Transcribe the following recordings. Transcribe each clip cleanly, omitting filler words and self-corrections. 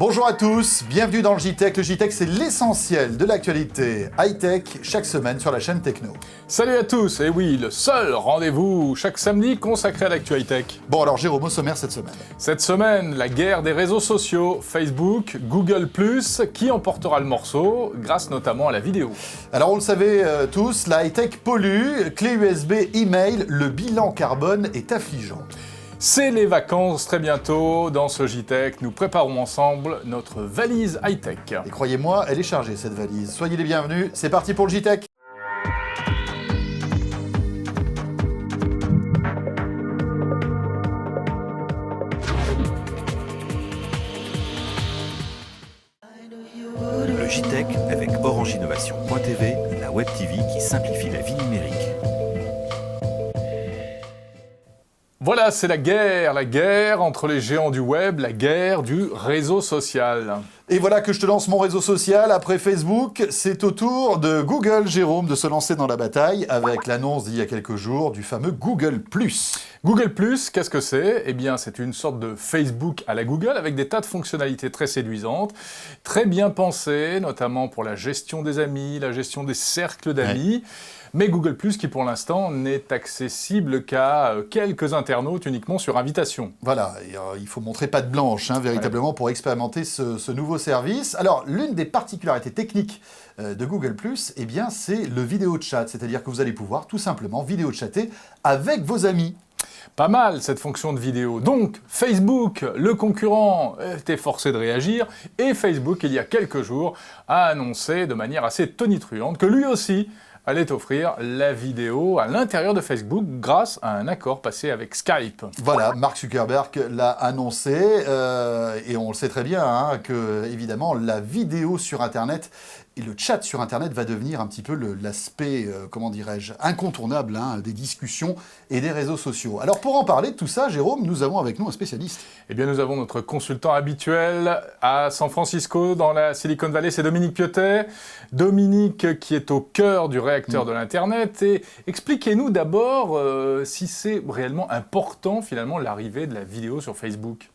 Bonjour à tous, bienvenue dans le JTech. Le JTech, c'est l'essentiel de l'actualité high-tech chaque semaine sur la chaîne Techno. Salut à tous, et oui, le seul rendez-vous chaque samedi consacré à l'actualité tech. Bon alors Jérôme, au sommaire cette semaine. Cette semaine, la guerre des réseaux sociaux, Facebook, Google+, qui emportera le morceau, grâce notamment à la vidéo. Alors on le savait tous, la high-tech pollue, clé USB, email, le bilan carbone est affligeant. C'est les vacances très bientôt. Dans ce JTech, nous préparons ensemble notre valise high-tech. Et croyez-moi, elle est chargée cette valise. Soyez les bienvenus, c'est parti pour le JTech. Le JTech avec orangeinnovation.tv, la web TV qui simplifie la vie numérique. Voilà, c'est la guerre entre les géants du web, la guerre du réseau social. Et voilà que je te lance mon réseau social. Après Facebook, c'est au tour de Google, Jérôme, de se lancer dans la bataille avec l'annonce d'il y a quelques jours du fameux Google+. Google+, qu'est-ce que c'est? Eh bien, c'est une sorte de Facebook à la Google avec des tas de fonctionnalités très séduisantes, très bien pensées, notamment pour la gestion des amis, la gestion des cercles d'amis. Ouais. Mais Google+, qui pour l'instant n'est accessible qu'à quelques internautes uniquement sur invitation. Voilà, et, il faut montrer patte blanche, véritablement, ouais, pour expérimenter ce nouveau service. Alors, l'une des particularités techniques de Google+, eh bien, c'est le vidéo chat, c'est-à-dire que vous allez pouvoir tout simplement vidéo chatter avec vos amis. Pas mal cette fonction de vidéo. Donc Facebook, le concurrent, était forcé de réagir et Facebook, il y a quelques jours, a annoncé de manière assez tonitruante que lui aussi allait offrir la vidéo à l'intérieur de Facebook grâce à un accord passé avec Skype. Voilà, Mark Zuckerberg l'a annoncé et on le sait très bien que évidemment la vidéo sur Internet et le chat sur Internet va devenir un petit peu l'aspect, comment dirais-je, incontournable des discussions et des réseaux sociaux. Alors pour en parler de tout ça, Jérôme, nous avons avec nous un spécialiste. Eh bien nous avons notre consultant habituel à San Francisco, dans la Silicon Valley, c'est Dominique Piotet. Dominique qui est au cœur du réacteur de l'Internet. Et expliquez-nous d'abord si c'est réellement important finalement l'arrivée de la vidéo sur Facebook.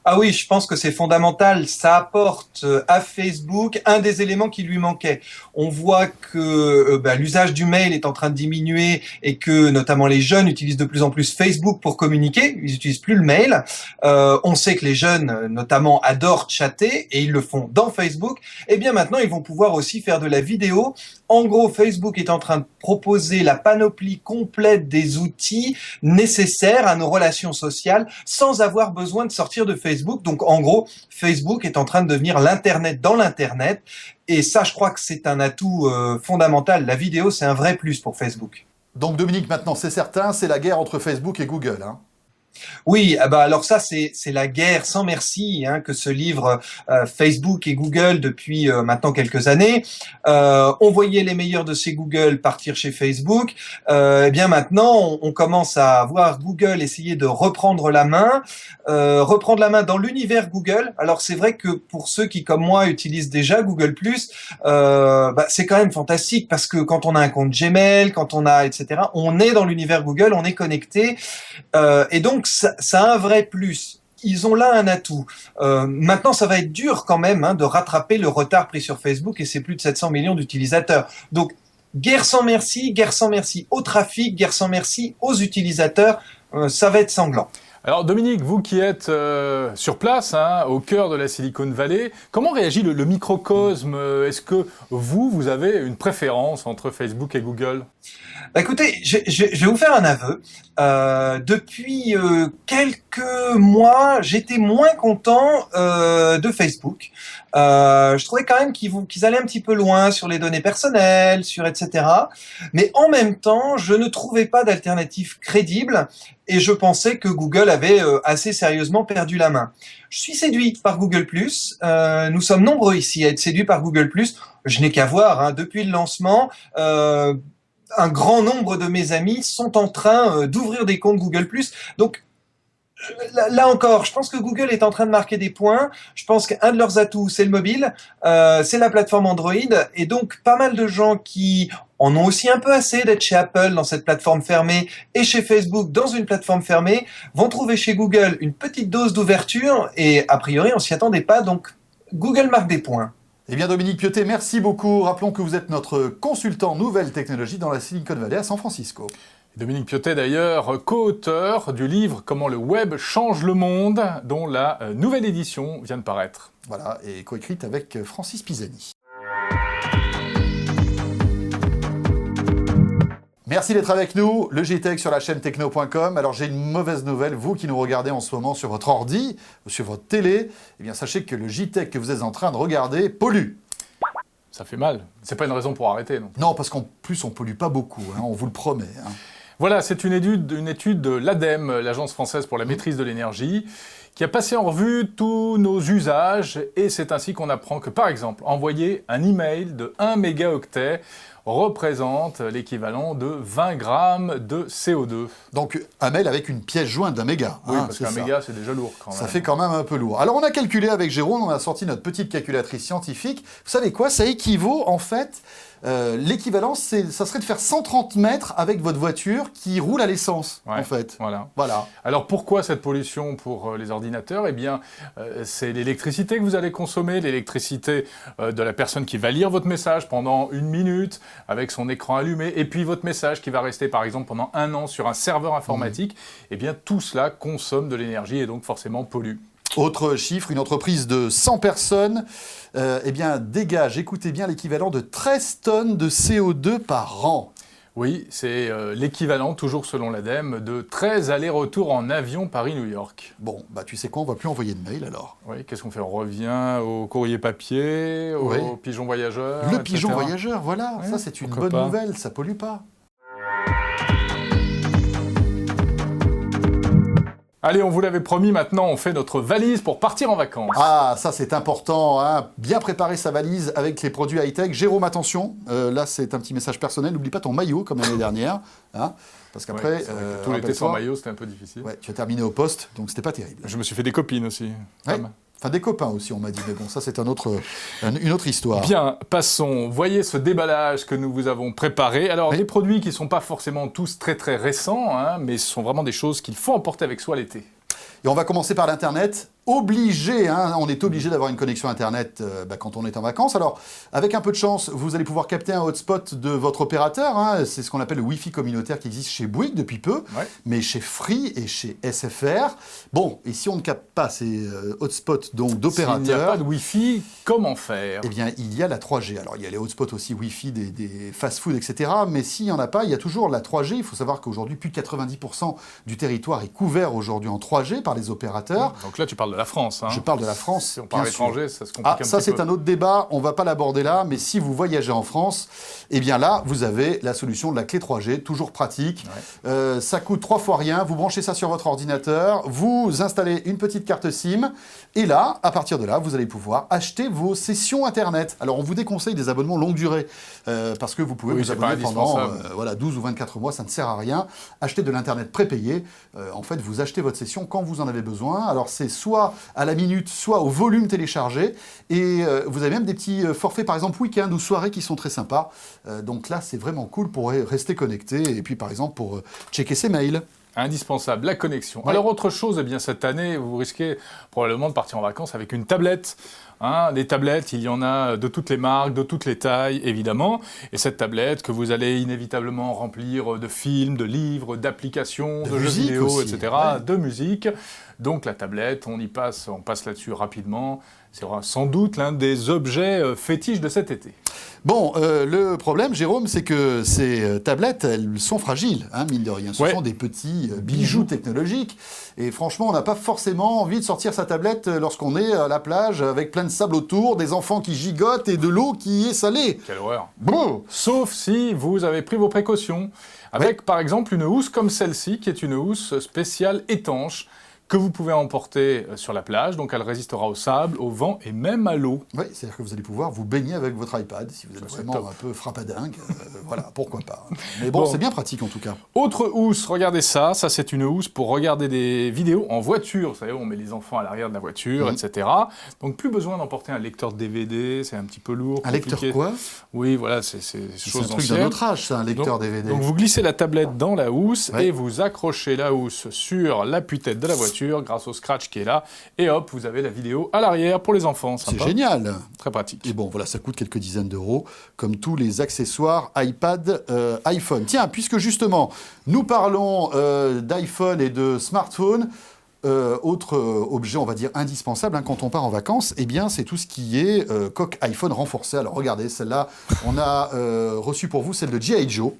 Ah oui, je pense que c'est fondamental. Ça apporte à Facebook un des éléments qui lui manquait. On voit que l'usage du mail est en train de diminuer et que notamment les jeunes utilisent de plus en plus Facebook pour communiquer. Ils n'utilisent plus le mail. On sait que les jeunes, notamment, adorent chatter et ils le font dans Facebook. Et bien maintenant, ils vont pouvoir aussi faire de la vidéo. En gros, Facebook est en train de proposer la panoplie complète des outils nécessaires à nos relations sociales sans avoir besoin de sortir de Facebook. Donc, en gros, Facebook est en train de devenir l'Internet dans l'Internet. Et ça, je crois que c'est un atout fondamental. La vidéo, c'est un vrai plus pour Facebook. Donc, Dominique, maintenant, c'est certain, c'est la guerre entre Facebook et Google, Oui, alors ça c'est la guerre sans merci que se livrent Facebook et Google depuis maintenant quelques années. On voyait les meilleurs de ces Google partir chez Facebook. Eh bien maintenant on commence à voir Google essayer de reprendre la main dans l'univers Google. Alors c'est vrai que pour ceux qui comme moi utilisent déjà Google+, c'est quand même fantastique parce que quand on a un compte Gmail, quand on a etc., on est dans l'univers Google, on est connecté et donc ça a un vrai plus. Ils ont là un atout. Maintenant, ça va être dur quand même de rattraper le retard pris sur Facebook et c'est plus de 700 millions d'utilisateurs. Donc, guerre sans merci au trafic, guerre sans merci aux utilisateurs, ça va être sanglant. Alors Dominique, vous qui êtes sur place, au cœur de la Silicon Valley, comment réagit le microcosme? Est-ce que vous avez une préférence entre Facebook et Google? Écoutez, je vais vous faire un aveu. Depuis quelques mois, j'étais moins content de Facebook. Je trouvais quand même qu'ils allaient un petit peu loin sur les données personnelles, sur etc. Mais en même temps, je ne trouvais pas d'alternative crédible et je pensais que Google avait assez sérieusement perdu la main. Je suis séduit par Google+. Nous sommes nombreux ici à être séduits par Google+. Je n'ai qu'à voir, depuis le lancement, un grand nombre de mes amis sont en train d'ouvrir des comptes Google+. Donc, là encore, je pense que Google est en train de marquer des points. Je pense qu'un de leurs atouts, c'est le mobile, c'est la plateforme Android. Et donc, pas mal de gens qui en ont aussi un peu assez d'être chez Apple dans cette plateforme fermée et chez Facebook dans une plateforme fermée, vont trouver chez Google une petite dose d'ouverture et a priori on s'y attendait pas, donc Google marque des points. Eh bien Dominique Piotet, merci beaucoup. Rappelons que vous êtes notre consultant nouvelles technologies dans la Silicon Valley à San Francisco. Dominique Piotet d'ailleurs, co-auteur du livre « Comment le web change le monde » dont la nouvelle édition vient de paraître. Voilà, et coécrite avec Francis Pisani. Merci d'être avec nous, le JTech sur la chaîne techno.com. Alors j'ai une mauvaise nouvelle, vous qui nous regardez en ce moment sur votre ordi ou sur votre télé, eh bien sachez que le JTech que vous êtes en train de regarder pollue. Ça fait mal. C'est pas une raison pour arrêter, non? Non, parce qu'en plus on pollue pas beaucoup, hein, on vous le promet. Hein. Voilà, c'est une étude de l'ADEME, l'Agence française pour la maîtrise de l'énergie, qui a passé en revue tous nos usages, et c'est ainsi qu'on apprend que, par exemple, envoyer un email de 1 mégaoctet représente l'équivalent de 20 grammes de CO2. Donc un mail avec une pièce jointe d'1 méga. Oui, hein, parce qu'un méga, c'est déjà lourd quand même. Ça fait quand même un peu lourd. Alors on a calculé avec Jérôme, on a sorti notre petite calculatrice scientifique. Vous savez quoi? Ça équivaut en fait, l'équivalence, ça serait de faire 130 mètres avec votre voiture qui roule à l'essence, Ouais, en fait. Voilà. Alors pourquoi cette pollution pour les ordinateurs? Eh bien, c'est l'électricité que vous allez consommer, l'électricité de la personne qui va lire votre message pendant 1 minute avec son écran allumé, et puis votre message qui va rester par exemple pendant 1 an sur un serveur informatique. Eh bien, tout cela consomme de l'énergie et donc forcément pollue. Autre chiffre, une entreprise de 100 personnes eh bien, dégage, écoutez bien, l'équivalent de 13 tonnes de CO2 par an. Oui, c'est l'équivalent, toujours selon l'ADEME, de 13 allers-retours en avion Paris-New York. Bon, bah tu sais quoi, on va plus envoyer de mail alors. Oui, qu'est-ce qu'on fait? On revient au courrier papier, au Oui. pigeon voyageur, Le etc. pigeon voyageur, voilà, Oui, ça c'est une pourquoi bonne pas. nouvelle, ça pollue pas. Allez, on vous l'avait promis, maintenant on fait notre valise pour partir en vacances. Ah, ça c'est important, hein. Bien préparer sa valise avec les produits high-tech. Jérôme, attention, là c'est un petit message personnel, n'oublie pas ton maillot comme l'année dernière, hein, parce qu'après, Ouais, c'est vrai que tout l'été sans maillot, c'était un peu difficile. ouais, tu as terminé au poste, donc c'était pas terrible. Je me suis fait des copines aussi. Ouais. Femmes. Enfin des copains aussi, on m'a dit, mais bon, ça c'est une autre histoire. Bien, passons. Voyez ce déballage que nous vous avons préparé. Alors, Oui. des produits qui ne sont pas forcément tous très très récents, hein, mais ce sont vraiment des choses qu'il faut emporter avec soi l'été. Et on va commencer par l'Internet. Obligé, hein, on est obligé d'avoir une connexion Internet quand on est en vacances. Alors, avec un peu de chance, vous allez pouvoir capter un hotspot de votre opérateur. Hein. C'est ce qu'on appelle le Wi-Fi communautaire qui existe chez Bouygues depuis peu, Ouais. mais chez Free et chez SFR. Bon, et si on ne capte pas ces hotspots donc S'il n'y a pas d'opérateurs, de Wi-Fi, comment faire? eh bien, il y a la 3G. Alors, il y a les hotspots aussi Wi-Fi des fast-food, etc. Mais s'il n'y en a pas, il y a toujours la 3G. Il faut savoir qu'aujourd'hui, plus de 90% du territoire est couvert aujourd'hui en 3G par les opérateurs. Donc là, tu parles de la France. Hein. Je parle de la France. Si on parle bien sûr. étranger, ça se complique Ah, un ça petit c'est peu. un autre débat, on va pas l'aborder là, mais si vous voyagez en France, eh bien là, vous avez la solution de la clé 3G, toujours pratique. Ça coûte 3 fois rien, vous branchez ça sur votre ordinateur, vous installez une petite carte SIM, et là, à partir de là, vous allez pouvoir acheter vos sessions Internet. Alors on vous déconseille des abonnements longue durée, parce que vous pouvez Oui, vous c'est pas abonner pendant indispensable. 12 ou 24 mois, ça ne sert à rien. Achetez de l'Internet prépayé, en fait, vous achetez votre session quand vous en avez besoin. Alors c'est soit à la minute, soit au volume téléchargé. Et vous avez même des petits forfaits, par exemple, week-end ou soirée qui sont très sympas. Donc là, c'est vraiment cool pour rester connecté. Et puis, par exemple, pour checker ses mails. Indispensable, la connexion. Ouais. Alors autre chose, eh bien cette année, vous risquez probablement de partir en vacances avec une tablette. Hein, des tablettes, il y en a de toutes les marques, de toutes les tailles, évidemment. Et cette tablette que vous allez inévitablement remplir de films, de livres, d'applications, De de jeux musique vidéo, aussi, etc., ouais. de musique. Donc la tablette, on passe là-dessus rapidement. C'est sans doute l'un des objets fétiches de cet été. Bon, le problème, Jérôme, c'est que ces tablettes, elles sont fragiles, hein, mine de rien. Ce Ouais. sont des petits bijoux technologiques. Et franchement, on n'a pas forcément envie de sortir sa tablette lorsqu'on est à la plage avec plein de sable autour, des enfants qui gigotent et de l'eau qui est salée. Quelle horreur. Bon, Sauf si vous avez pris vos précautions, avec par exemple une housse comme celle-ci, qui est une housse spéciale étanche, que vous pouvez emporter sur la plage, donc elle résistera au sable, au vent et même à l'eau. Oui, c'est-à-dire que vous allez pouvoir vous baigner avec votre iPad, si vous êtes Ça, c'est vraiment top. un peu frappadingue, voilà, pourquoi pas. Mais bon, Bon. c'est bien pratique en tout cas. Autre housse, regardez ça, ça c'est une housse pour regarder des vidéos en voiture, vous savez, on met les enfants à l'arrière de la voiture, etc. Donc plus besoin d'emporter un lecteur de DVD, c'est un petit peu lourd, Un lecteur compliqué. quoi? Oui, voilà, c'est C'est un chose truc d'un ancienne. autre âge, ça, un lecteur DVD. Donc vous glissez la tablette dans la housse Ouais. et vous accrochez la housse sur l'appui-tête de la voiture grâce au scratch qui est là. Et hop, vous avez la vidéo à l'arrière pour les enfants. C'est Sympa. génial. Très pratique. Et bon, voilà, ça coûte quelques dizaines d'euros, comme tous les accessoires iPad, iPhone. Tiens, puisque justement, nous parlons d'iPhone et de smartphone, autre objet, on va dire, indispensable quand on part en vacances, eh bien, c'est tout ce qui est coque iPhone renforcée. Alors, regardez, celle-là, on a reçu pour vous celle de G.I. Joe,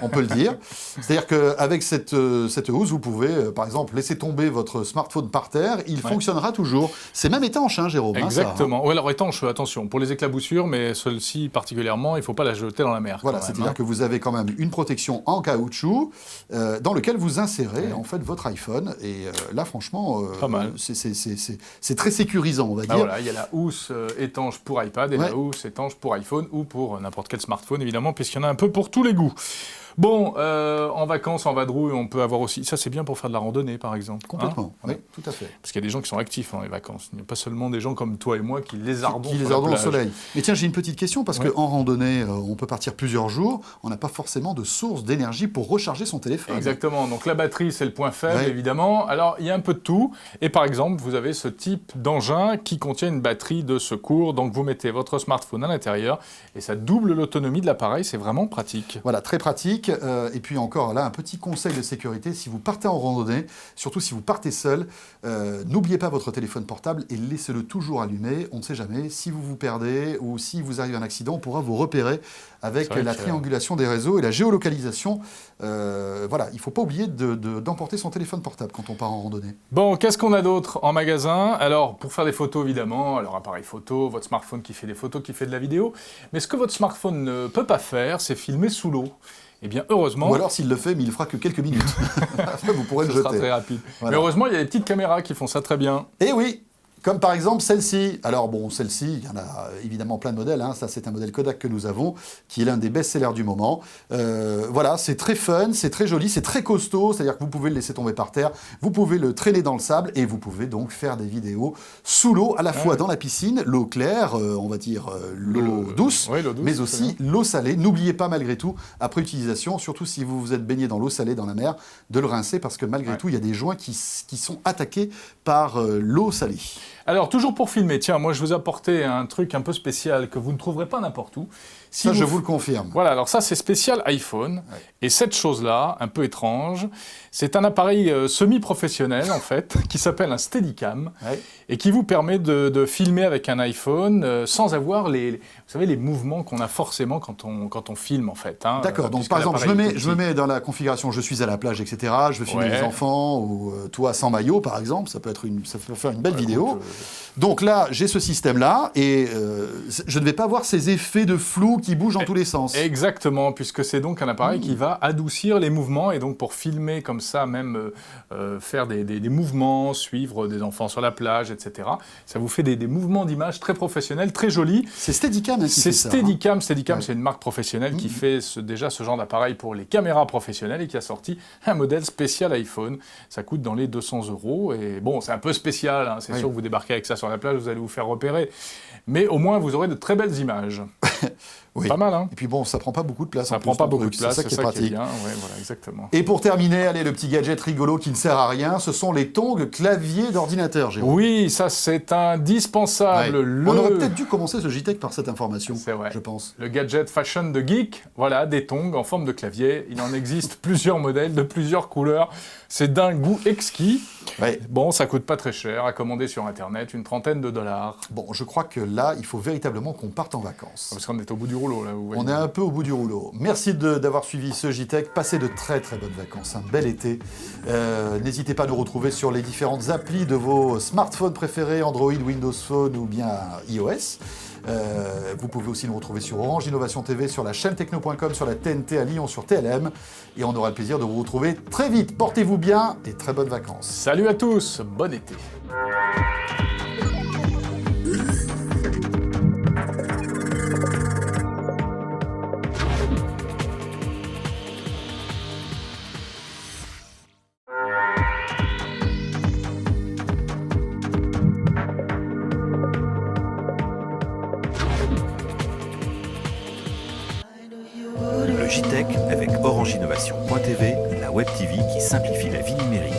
on peut le dire. C'est-à-dire qu'avec cette housse, vous pouvez, par exemple, laisser tomber votre smartphone par terre, il fonctionnera toujours. C'est même étanche, Jérôme. Exactement. Ouais, alors étanche, attention, pour les éclaboussures, mais celle-ci particulièrement, il ne faut pas la jeter dans la mer. Voilà, quand même, c'est-à-dire que vous avez quand même une protection en caoutchouc dans lequel vous insérez en fait votre iPhone. Et là, franchement, Pas mal. c'est très sécurisant, on va dire. Ah, voilà, il y a la housse étanche pour iPad et Ouais. la housse étanche pour iPhone ou pour n'importe quel smartphone, évidemment, puisqu'il y en a un peu pour tous les goûts. Bon, en vacances, en vadrouille, on peut avoir aussi... Ça, c'est bien pour faire de la randonnée, par exemple. Complètement, Hein oui, tout à fait. Parce qu'il y a des gens qui sont actifs dans les vacances. Il n'y a pas seulement des gens comme toi et moi qui lézardons Qui sur les la ardons au plage. soleil. Mais tiens, j'ai une petite question, parce Ouais. qu'en randonnée, on peut partir plusieurs jours, on n'a pas forcément de source d'énergie pour recharger son téléphone. Exactement. Donc la batterie, c'est le point faible, Ouais. évidemment. Alors, il y a un peu de tout. Et par exemple, vous avez ce type d'engin qui contient une batterie de secours. Donc, vous mettez votre smartphone à l'intérieur et ça double l'autonomie de l'appareil. C'est vraiment pratique. Voilà, très pratique. Et puis encore là, un petit conseil de sécurité, si vous partez en randonnée, surtout si vous partez seul, n'oubliez pas votre téléphone portable et laissez-le toujours allumé. On ne sait jamais, si vous vous perdez ou si vous arrive un accident, on pourra vous repérer avec C'est vrai la que- triangulation des réseaux et la géolocalisation. Voilà, il ne faut pas oublier d'emporter son téléphone portable quand on part en randonnée. Bon, qu'est-ce qu'on a d'autre en magasin? Alors, pour faire des photos, évidemment, alors appareil photo, votre smartphone qui fait des photos, qui fait de la vidéo. Mais ce que votre smartphone ne peut pas faire, c'est filmer sous l'eau. Eh bien, heureusement... Ou alors s'il le fait, mais il ne fera que quelques minutes. Après, vous pourrez ce le sera jeter. très rapide. Voilà. Mais heureusement, il y a des petites caméras qui font ça très bien. Et oui, comme par exemple celle-ci. Alors bon, celle-ci, il y en a évidemment plein de modèles. Ça, c'est un modèle Kodak que nous avons, qui est l'un des best-sellers du moment. Voilà, c'est très fun, c'est très joli, c'est très costaud. C'est-à-dire que vous pouvez le laisser tomber par terre, vous pouvez le traîner dans le sable et vous pouvez donc faire des vidéos sous l'eau, à la fois dans la piscine, l'eau claire, on va dire l'eau douce, Oui, l'eau douce, mais très aussi l'eau salée. N'oubliez pas malgré tout, après utilisation, surtout si vous vous êtes baigné dans l'eau salée dans la mer, de le rincer parce que malgré tout, il y a des joints qui sont attaqués par l'eau salée. Alors, toujours pour filmer, tiens, moi je vous ai apporté un truc un peu spécial que vous ne trouverez pas n'importe où. Si Ça, je vous le confirme. Voilà, alors ça c'est spécial iPhone. Ouais. Et cette chose-là, un peu étrange, c'est un appareil semi-professionnel en fait, qui s'appelle un Steadicam, Ouais. et qui vous permet de filmer avec un iPhone sans avoir vous savez, les mouvements qu'on a forcément quand on filme en fait. Hein, D'accord, donc puisque par exemple, l'appareil est tout je me petit. mets dans la configuration, je suis à la plage, etc. Je veux filmer Ouais. les enfants, ou toi sans maillot, par exemple, ça peut faire une belle vidéo. Écoute, Donc là, j'ai ce système-là, et je ne vais pas voir ces effets de flou qui bougent dans tous les sens. Exactement, puisque c'est donc un appareil qui va adoucir les mouvements, et donc pour filmer comme ça, même faire des mouvements, suivre des enfants sur la plage, etc. Ça vous fait des mouvements d'image très professionnels, très jolis. C'est Steadicam qui C'est fait ça. Steadicam. Ouais. C'est une marque professionnelle qui fait déjà ce genre d'appareil pour les caméras professionnelles et qui a sorti un modèle spécial iPhone. Ça coûte dans les 200 €. Et bon, c'est un peu spécial. Hein. C'est Oui. sûr que vous débarquez avec ça sur la plage, vous allez vous faire repérer. Mais au moins, vous aurez de très belles images. Oui. Pas mal, hein? Et puis bon, ça prend pas beaucoup de place. Ça en prend plus, pas ton beaucoup de truc. place, C'est ça qui est pratique. bien. Ouais, voilà, exactement. Et pour terminer, allez, le petit gadget rigolo qui ne sert à rien, ce sont les tongs clavier d'ordinateur, Jérôme. Oui, ça c'est indispensable. Ouais. On aurait peut-être dû commencer ce JTEC par cette information, C'est vrai. je pense. Le gadget fashion de geek, voilà, des tongs en forme de clavier. Il en existe plusieurs modèles de plusieurs couleurs. C'est d'un goût exquis. Ouais. Bon, ça coûte pas très cher à commander sur Internet. Internet, une trentaine de dollars. Bon, je crois que là, il faut véritablement qu'on parte en vacances. Parce qu'on est au bout du rouleau, là, vous voyez. On est un peu au bout du rouleau. Merci d'avoir suivi ce JTech. Passez de très très bonnes vacances, un bel été. N'hésitez pas à nous retrouver sur les différentes applis de vos smartphones préférés, Android, Windows Phone ou bien iOS. Vous pouvez aussi nous retrouver sur Orange Innovation TV, sur la chaîne techno.com, sur la TNT à Lyon, sur TLM. Et on aura le plaisir de vous retrouver très vite. Portez-vous bien et très bonnes vacances. Salut à tous, bon été. Le JTech avec Orange Innovation.tv, la web TV qui simplifie la vie numérique.